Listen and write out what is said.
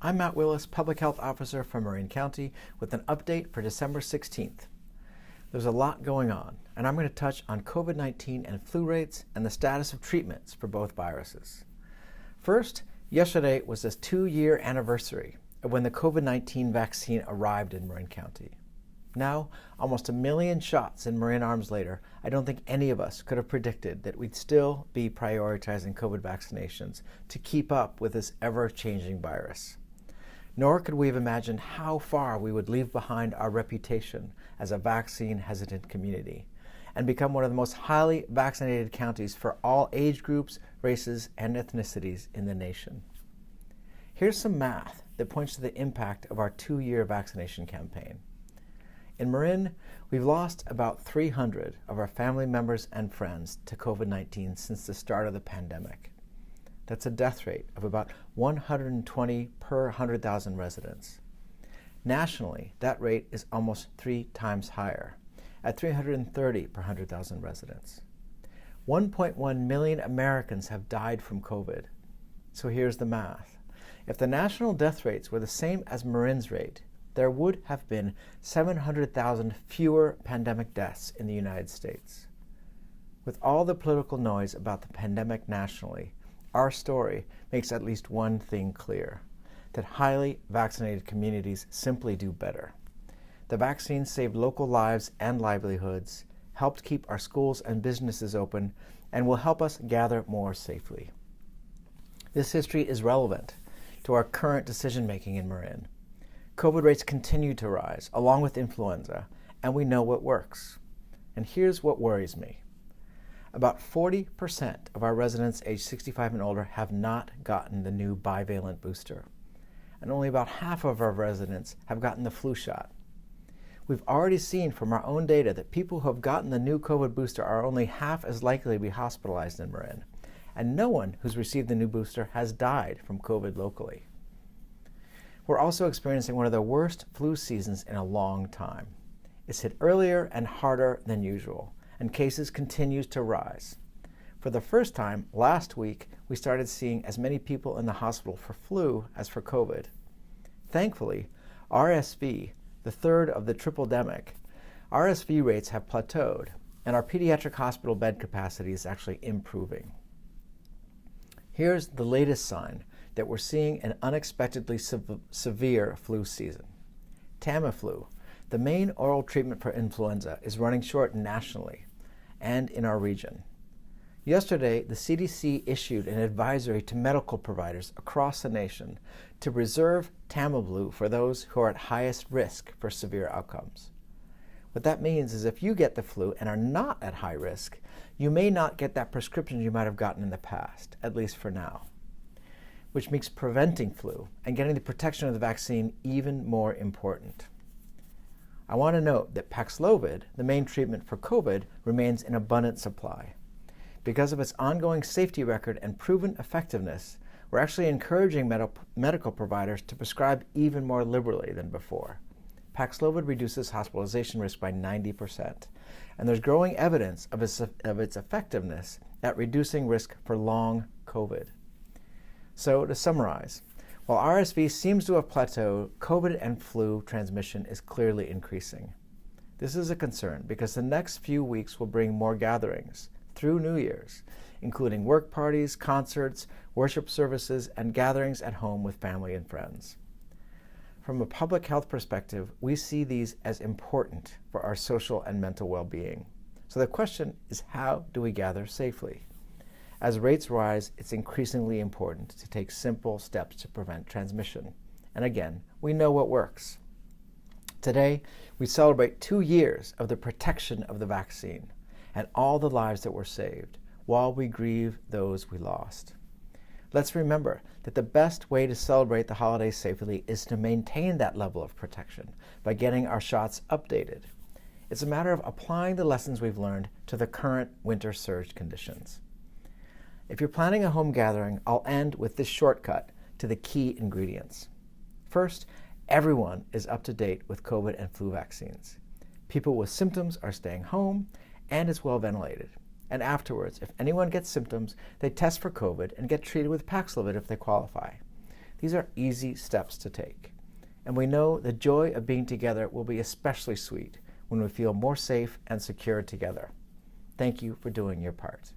I'm Matt Willis, Public Health Officer from Marin County, with an update for December 16th. There's a lot going on, and I'm going to touch on COVID-19 and flu rates and the status of treatments for both viruses. First, yesterday was the 2-year anniversary of when the COVID-19 vaccine arrived in Marin County. Now, almost 1 million shots in Marin arms later, I don't think any of us could have predicted that we'd still be prioritizing COVID vaccinations to keep up with this ever-changing virus. Nor could we have imagined how far we would leave behind our reputation as a vaccine-hesitant community and become one of the most highly vaccinated counties for all age groups, races, and ethnicities in the nation. Here's some math that points to the impact of our 2-year vaccination campaign. In Marin, we've lost about 300 of our family members and friends to COVID-19 since the start of the pandemic. That's a death rate of about 120 per 100,000 residents. Nationally, that rate is almost 3 times higher, at 330 per 100,000 residents. 1.1 million Americans have died from COVID. So here's the math. If the national death rates were the same as Marin's rate, there would have been 700,000 fewer pandemic deaths in the United States. With all the political noise about the pandemic nationally, our story makes at least one thing clear, that highly vaccinated communities simply do better. The vaccine saved local lives and livelihoods, helped keep our schools and businesses open, and will help us gather more safely. This history is relevant to our current decision-making in Marin. COVID rates continue to rise, along with influenza, and we know what works. And here's what worries me. About 40% of our residents aged 65 and older have not gotten the new bivalent booster, and only about half of our residents have gotten the flu shot. We've already seen from our own data that people who have gotten the new COVID booster are only half as likely to be hospitalized in Marin, and no one who's received the new booster has died from COVID locally. We're also experiencing one of the worst flu seasons in a long time. It's hit earlier and harder than usual, and cases continue to rise. For the first time last week, we started seeing as many people in the hospital for flu as for COVID. Thankfully, RSV, the third of the triple-demic, RSV rates have plateaued, and our pediatric hospital bed capacity is actually improving. Here's the latest sign that we're seeing an unexpectedly severe flu season. Tamiflu, the main oral treatment for influenza, is running short nationally and in our region. Yesterday, the CDC issued an advisory to medical providers across the nation to reserve Tamiflu for those who are at highest risk for severe outcomes. What that means is if you get the flu and are not at high risk, you may not get that prescription you might have gotten in the past, at least for now, which makes preventing flu and getting the protection of the vaccine even more important. I want to note that Paxlovid, the main treatment for COVID, remains in abundant supply. Because of its ongoing safety record and proven effectiveness, we're actually encouraging medical providers to prescribe even more liberally than before. Paxlovid reduces hospitalization risk by 90%, and there's growing evidence of its effectiveness at reducing risk for long COVID. So, to summarize, while RSV seems to have plateaued, COVID and flu transmission is clearly increasing. This is a concern because the next few weeks will bring more gatherings through New Year's, including work parties, concerts, worship services, and gatherings at home with family and friends. From a public health perspective, we see these as important for our social and mental well-being. So the question is, how do we gather safely? As rates rise, it's increasingly important to take simple steps to prevent transmission. And again, we know what works. Today, we celebrate 2 years of the protection of the vaccine and all the lives that were saved while we grieve those we lost. Let's remember that the best way to celebrate the holidays safely is to maintain that level of protection by getting our shots updated. It's a matter of applying the lessons we've learned to the current winter surge conditions. If you're planning a home gathering, I'll end with this shortcut to the key ingredients. First, everyone is up to date with COVID and flu vaccines. People with symptoms are staying home and it's well ventilated. And afterwards, if anyone gets symptoms, they test for COVID and get treated with Paxlovid if they qualify. These are easy steps to take. And we know the joy of being together will be especially sweet when we feel more safe and secure together. Thank you for doing your part.